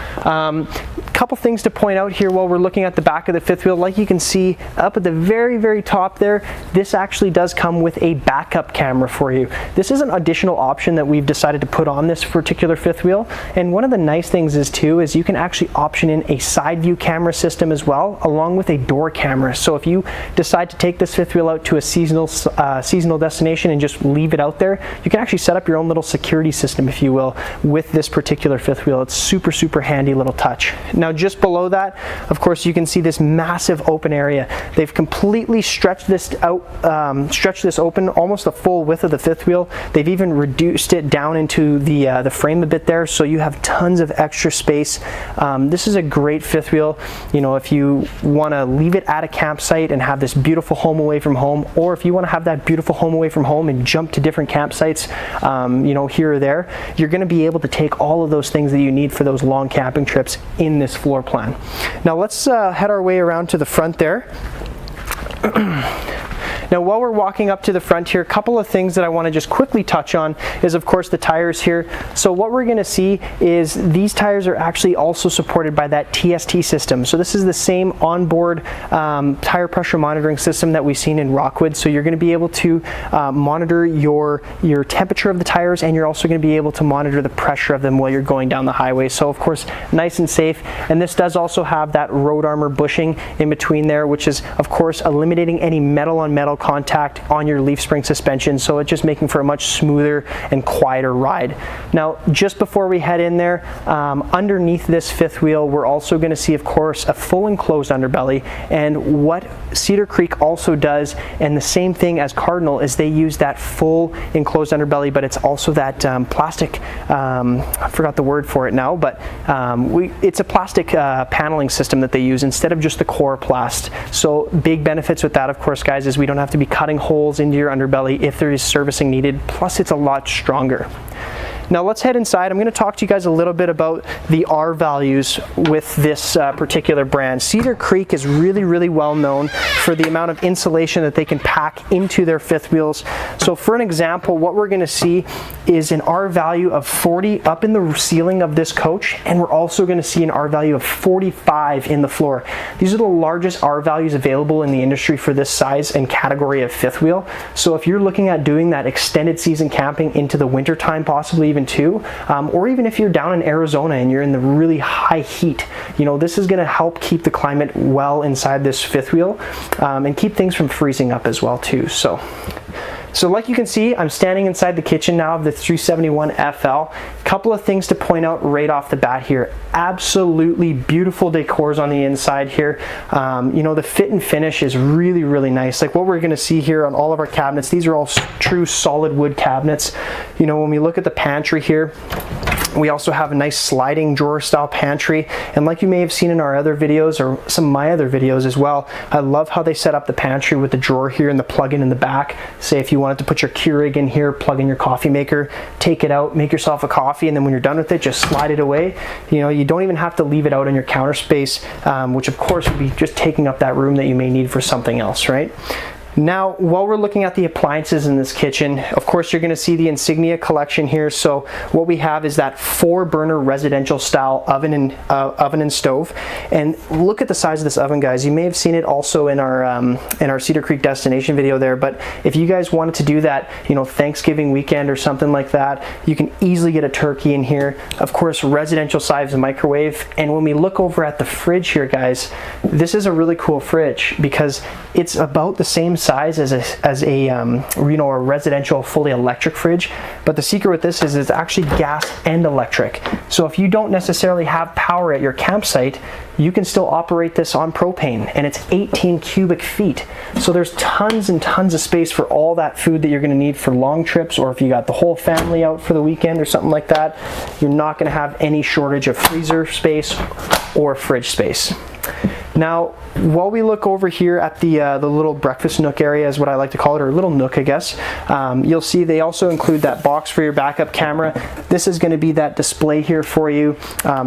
Couple things to point out here while we're looking at the back of the fifth wheel. Like you can see up at the very top there, this actually does come with a backup camera for you. This is an additional option that we've decided to put on this particular fifth wheel, and one of the nice things is you can actually option in a side view camera system as well, along with a door camera. So if you decide to take this fifth wheel out to a seasonal destination and just leave it out there, you can actually set up your own little security system, if you will, with this particular fifth wheel. It's super handy little touch. Now just below that, of course, you can see this massive open area. They've completely stretched this out, stretched this open almost the full width of the fifth wheel. They've even reduced it down into the frame a bit there, so you have tons of extra space. This is a great fifth wheel, you know, if you want to leave it at a campsite and have this beautiful home away from home, or if you want to have that beautiful home away from home and jump to different campsites, you know, here or there, you're going to be able to take all of those things that you need for those long camping trips in this floor plan. Now let's head our way around to the front there. Now while we're walking up to the front here, a couple of things that I want to just quickly touch on is of course the tires here. So what we're going to see is these tires are actually also supported by that TST system. So this is the same onboard tire pressure monitoring system that we've seen in Rockwood. So you're going to be able to monitor your temperature of the tires, and you're also going to be able to monitor the pressure of them while you're going down the highway. So of course nice and safe. And this does also have that road armor bushing in between there, which is of course eliminating any metal on metal contact on your leaf spring suspension, so it's just making for a much smoother and quieter ride. Now just before we head in there, underneath this fifth wheel, we're also going to see of course a full enclosed underbelly. And what Cedar Creek also does, and the same thing as Cardinal, is they use that full enclosed underbelly, but it's also that plastic, I forgot the word for it now, but it's a plastic paneling system that they use instead of just the Coroplast. So big benefits with that, of course, guys, is we don't have to be cutting holes into your underbelly if there is servicing needed, plus it's a lot stronger. Now let's head inside. I'm going to talk to you guys a little bit about the R values with this particular brand. Cedar Creek is really well known for the amount of insulation that they can pack into their fifth wheels. So for an example, what we're going to see is an R value of 40 up in the ceiling of this coach, and we're also going to see an R value of 45 in the floor. These are the largest R values available in the industry for this size and category of fifth wheel. So if you're looking at doing that extended season camping into the winter time, possibly even too, or even if you're down in Arizona and you're in the really high heat, you know, this is going to help keep the climate well inside this fifth wheel, and keep things from freezing up as well too. So like you can see, I'm standing inside the kitchen now of the 371 FL. Couple of things to point out right off the bat here. Absolutely beautiful decors on the inside here. You know, the fit and finish is really nice. Like what we're going to see here on all of our cabinets, these are all true solid wood cabinets. You know, when we look at the pantry here, we also have a nice sliding drawer style pantry, and like you may have seen in our other videos, or some of my other videos as well, I love how they set up the pantry with the drawer here and the plug-in in the back. Say if you wanted to put your Keurig in here, plug in your coffee maker, take it out, make yourself a coffee, and then when you're done with it, just slide it away. You know, you don't even have to leave it out in your counter space, which of course would be just taking up that room that you may need for something else, right? Now, while we're looking at the appliances in this kitchen, of course, you're going to see the Insignia collection here. So what we have is that 4-burner residential style oven and stove. And look at the size of this oven, guys. You may have seen it also in our Cedar Creek destination video there. But if you guys wanted to do that, you know, Thanksgiving weekend or something like that, you can easily get a turkey in here. Of course, residential size microwave. And when we look over at the fridge here, guys, this is a really cool fridge because it's about the same size as a you know, a residential fully electric fridge, but the secret with this is it's actually gas and electric. So if you don't necessarily have power at your campsite, you can still operate this on propane, and it's 18 cubic feet. So there's tons and tons of space for all that food that you're going to need for long trips, or if you got the whole family out for the weekend or something like that, you're not going to have any shortage of freezer space or fridge space. Now, while we look over here at the little breakfast nook area is what I like to call it, or little nook, I guess, you'll see they also include that box for your backup camera. This is going to be that display here for you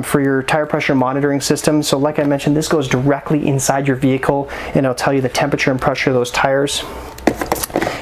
for your tire pressure monitoring system. So like I mentioned, this goes directly inside your vehicle and it'll tell you the temperature and pressure of those tires.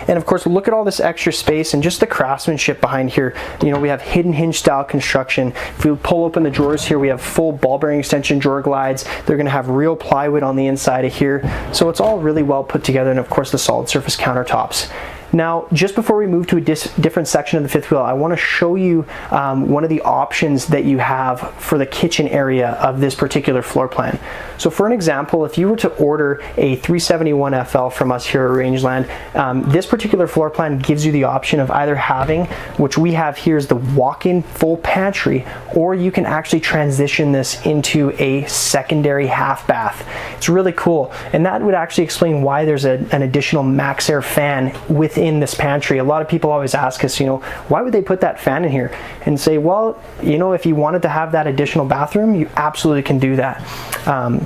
And of course, look at all this extra space and just the craftsmanship behind here. You know, we have hidden hinge style construction. If you pull open the drawers here, we have full ball bearing extension drawer glides. They're going to have real plywood on the inside of here. So it's all really well put together, and of course the solid surface countertops. Now, just before we move to a different section of the fifth wheel, I want to show you one of the options that you have for the kitchen area of this particular floor plan. So for an example, if you were to order a 371 FL from us here at Rangeland, this particular floor plan gives you the option of either having, which we have here is the walk-in full pantry, or you can actually transition this into a secondary half bath. It's really cool, and that would actually explain why there's an additional max air fan within this pantry. A lot of people always ask us, you know, why would they put that fan in here? And say, well, you know, if you wanted to have that additional bathroom, you absolutely can do that.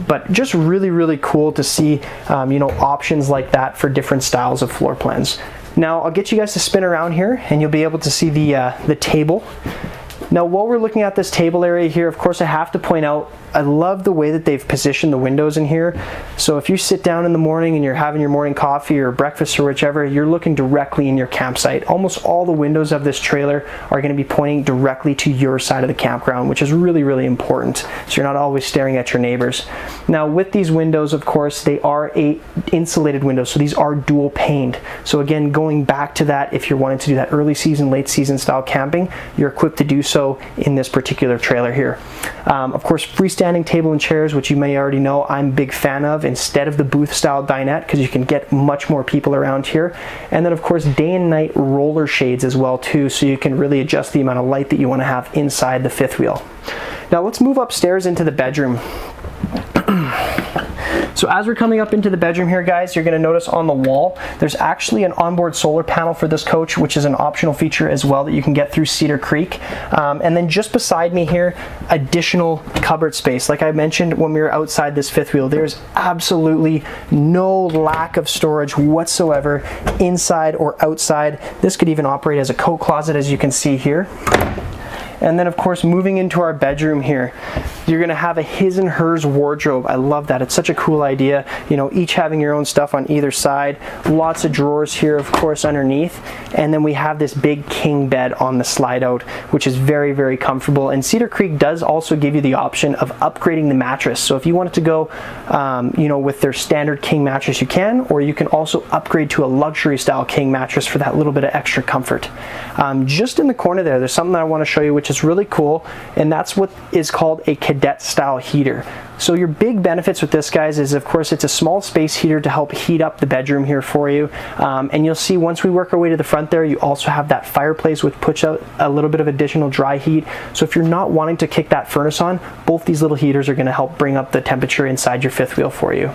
But just really, really cool to see, you know, options like that for different styles of floor plans. Now, I'll get you guys to spin around here and you'll be able to see the table. Now, while we're looking at this table area here, of course, I have to point out, I love the way that they've positioned the windows in here. So if you sit down in the morning and you're having your morning coffee or breakfast or whichever, you're looking directly in your campsite. Almost all the windows of this trailer are going to be pointing directly to your side of the campground, which is really, really important. So you're not always staring at your neighbors. Now, with these windows, of course, they are insulated windows. So these are dual paned. So again, going back to that, if you're wanting to do that early season, late season style camping, you're equipped to do so in this particular trailer here. Of course, freestanding table and chairs, which you may already know I'm a big fan of, instead of the booth style dinette, because you can get much more people around here. And then of course day and night roller shades as well too, so you can really adjust the amount of light that you want to have inside the fifth wheel. Now let's move upstairs into the bedroom. So as we're coming up into the bedroom here, guys, you're going to notice on the wall there's actually an onboard solar panel for this coach, which is an optional feature as well that you can get through Cedar Creek. And then just beside me here, additional cupboard space. Like I mentioned when we were outside this fifth wheel, there's absolutely no lack of storage whatsoever inside or outside. This could even operate as a coat closet, as you can see here. And then of course, moving into our bedroom here, you're gonna have a his and hers wardrobe. I love that. It's such a cool idea. You know, each having your own stuff on either side. Lots of drawers here, of course, underneath. And then we have this big king bed on the slide out, which is very, very comfortable. And Cedar Creek does also give you the option of upgrading the mattress. So if you wanted to go, you know, with their standard king mattress, you can, or you can also upgrade to a luxury style king mattress for that little bit of extra comfort. Just in the corner there's something that I want to show you, which is really cool, and that's what is called a Cadet style heater. So your big benefits with this, guys, is of course it's a small space heater to help heat up the bedroom here for you. And you'll see once we work our way to the front there, you also have that fireplace which puts out a little bit of additional dry heat. So if you're not wanting to kick that furnace on, both these little heaters are going to help bring up the temperature inside your fifth wheel for you.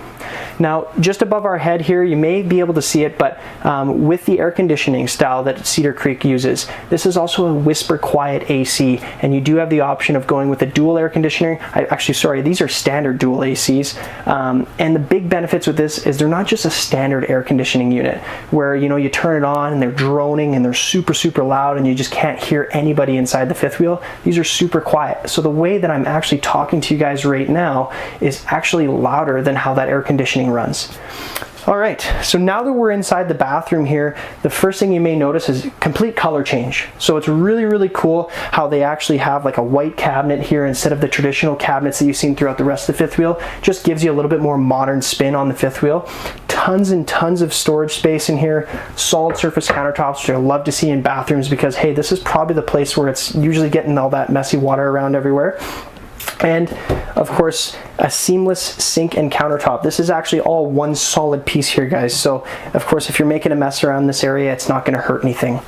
Now, just above our head here, you may be able to see it, but with the air conditioning style that Cedar Creek uses, this is also a whisper quiet AC, and you do have the option of going with a dual air conditioner. These are standard dual ACs, and the big benefits with this is they're not just a standard air conditioning unit where, you know, you turn it on and they're droning and they're super, super loud and you just can't hear anybody inside the fifth wheel. These are super quiet. So the way that I'm actually talking to you guys right now is actually louder than how that air conditioning runs. All right, so now that we're inside the bathroom here, the first thing you may notice is complete color change. So it's really, really cool how they actually have like a white cabinet here instead of the traditional cabinets that you've seen throughout the rest of the fifth wheel. Just gives you a little bit more modern spin on the fifth wheel. Tons and tons of storage space in here. Solid surface countertops, which I love to see in bathrooms because, hey, this is probably the place where it's usually getting all that messy water around everywhere. And of course, a seamless sink and countertop. This is actually all one solid piece here, guys. So of course, if you're making a mess around this area, it's not going to hurt anything.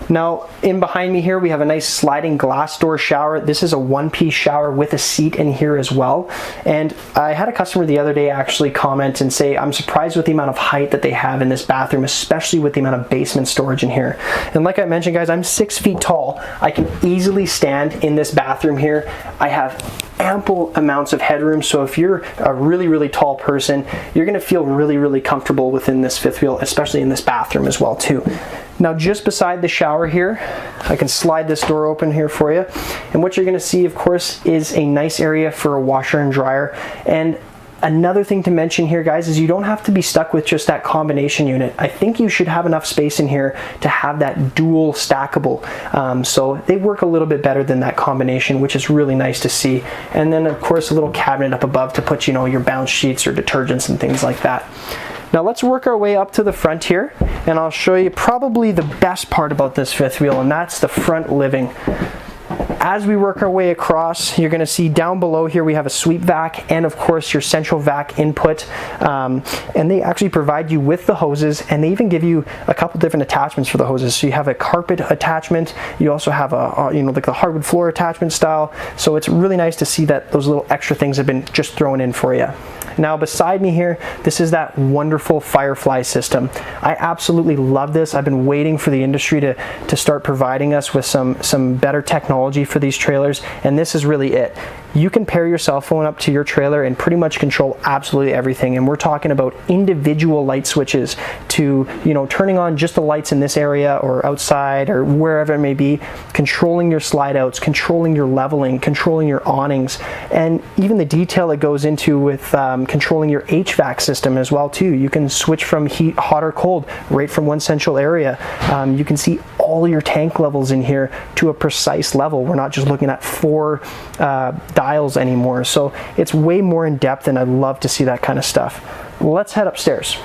Now, in behind me here, we have a nice sliding glass door shower. This is a one-piece shower with a seat in here as well. And I had a customer the other day actually comment and say, I'm surprised with the amount of height that they have in this bathroom, especially with the amount of basement storage in here. And like I mentioned, guys, I'm 6 feet tall. I can easily stand in this bathroom here. I have ample amounts of headroom, so if you're a really tall person, you're going to feel really comfortable within this fifth wheel, especially in this bathroom as well too. Now just beside the shower here, I can slide this door open here for you, and what you're going to see, of course, is a nice area for a washer and dryer. And another thing to mention here, guys, is you don't have to be stuck with just that combination unit. I think you should have enough space in here to have that dual stackable. So they work a little bit better than that combination, which is really nice to see. And then of course a little cabinet up above to put, you know, your bounce sheets or detergents and things like that. Now let's work our way up to the front here, and I'll show you probably the best part about this fifth wheel, and that's the front living. As we work our way across, you're going to see down below here we have a sweep vac and of course your central vac input, and they actually provide you with the hoses, and they even give you a couple different attachments for the hoses. So you have a carpet attachment, you also have a you know, like the hardwood floor attachment style, so it's really nice to see that those little extra things have been just thrown in for you. Now beside me here, this is that wonderful Firefly system. I absolutely love this. I've been waiting for the industry to start providing us with some better technology for these trailers, and this is really it. You can pair your cell phone up to your trailer and pretty much control absolutely everything, and we're talking about individual light switches to, you know, turning on just the lights in this area or outside or wherever it may be, controlling your slide outs, controlling your leveling, controlling your awnings, and even the detail it goes into with controlling your HVAC system as well too. You can switch from heat, hot or cold right from one central area. You can see all your tank levels in here to a precise level. We're not just looking at 4 dials anymore, so it's way more in depth, and I'd love to see that kind of stuff. Let's head upstairs.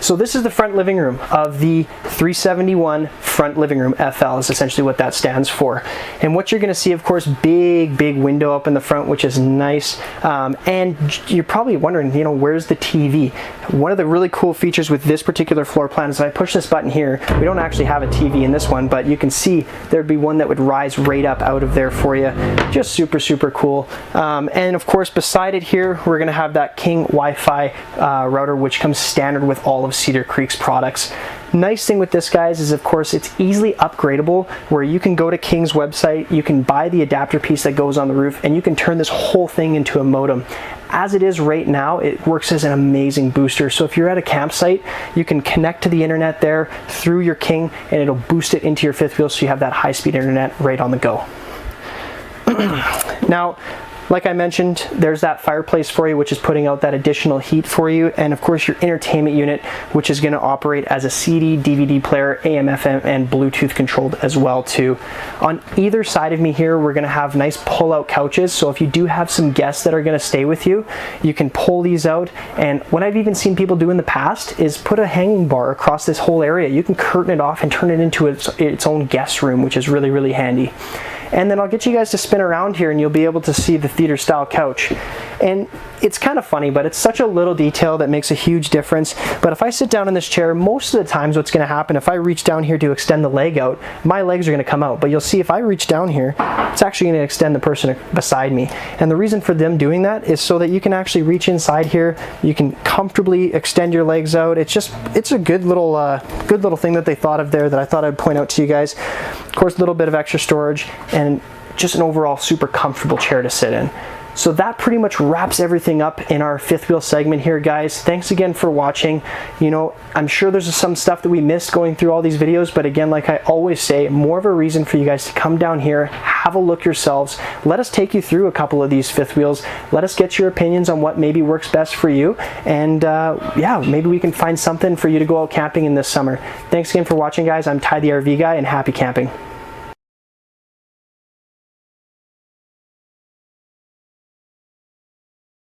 So this is the front living room of the 371 front living room. FL is essentially what that stands for. And what you're going to see, of course, big window up in the front, which is nice. And you're probably wondering, you know, where's the TV? One of the really cool features with this particular floor plan is if I push this button here, we don't actually have a TV in this one, but you can see there'd be one that would rise right up out of there for you. Just super cool. And of course, beside it here, we're going to have that King Wi-Fi router, which comes standard with all of Cedar Creek's products. Nice thing with this, guys, is of course it's easily upgradable, where you can go to King's website, you can buy the adapter piece that goes on the roof, and you can turn this whole thing into a modem. As it is right now, it works as an amazing booster. So if you're at a campsite, you can connect to the internet there through your King, and it'll boost it into your fifth wheel, so you have that high-speed internet right on the go. Now, like I mentioned, there's that fireplace for you, which is putting out that additional heat for you, and of course your entertainment unit, which is going to operate as a CD, DVD player, AM, FM, and Bluetooth controlled as well too. On either side of me here, we're going to have nice pull-out couches, so if you do have some guests that are going to stay with you, you can pull these out. And what I've even seen people do in the past is put a hanging bar across this whole area. You can curtain it off and turn it into its own guest room, which is really handy. And then I'll get you guys to spin around here and you'll be able to see the theater style couch. And it's kind of funny, but it's such a little detail that makes a huge difference. But if I sit down in this chair, most of the times what's going to happen, if I reach down here to extend the leg out, my legs are going to come out. But you'll see if I reach down here, it's actually going to extend the person beside me. And the reason for them doing that is so that you can actually reach inside here, you can comfortably extend your legs out. It's a good little thing that they thought of there that I thought I'd point out to you guys. Of course, a little bit of extra storage, and just an overall super comfortable chair to sit in. So that pretty much wraps everything up in our fifth wheel segment here, guys. Thanks again for watching. You know, I'm sure there's some stuff that we missed going through all these videos, but again, like I always say, more of a reason for you guys to come down here, have a look yourselves. Let us take you through a couple of these fifth wheels. Let us get your opinions on what maybe works best for you. And yeah, maybe we can find something for you to go out camping in this summer. Thanks again for watching, guys. I'm Ty the RV Guy, and happy camping.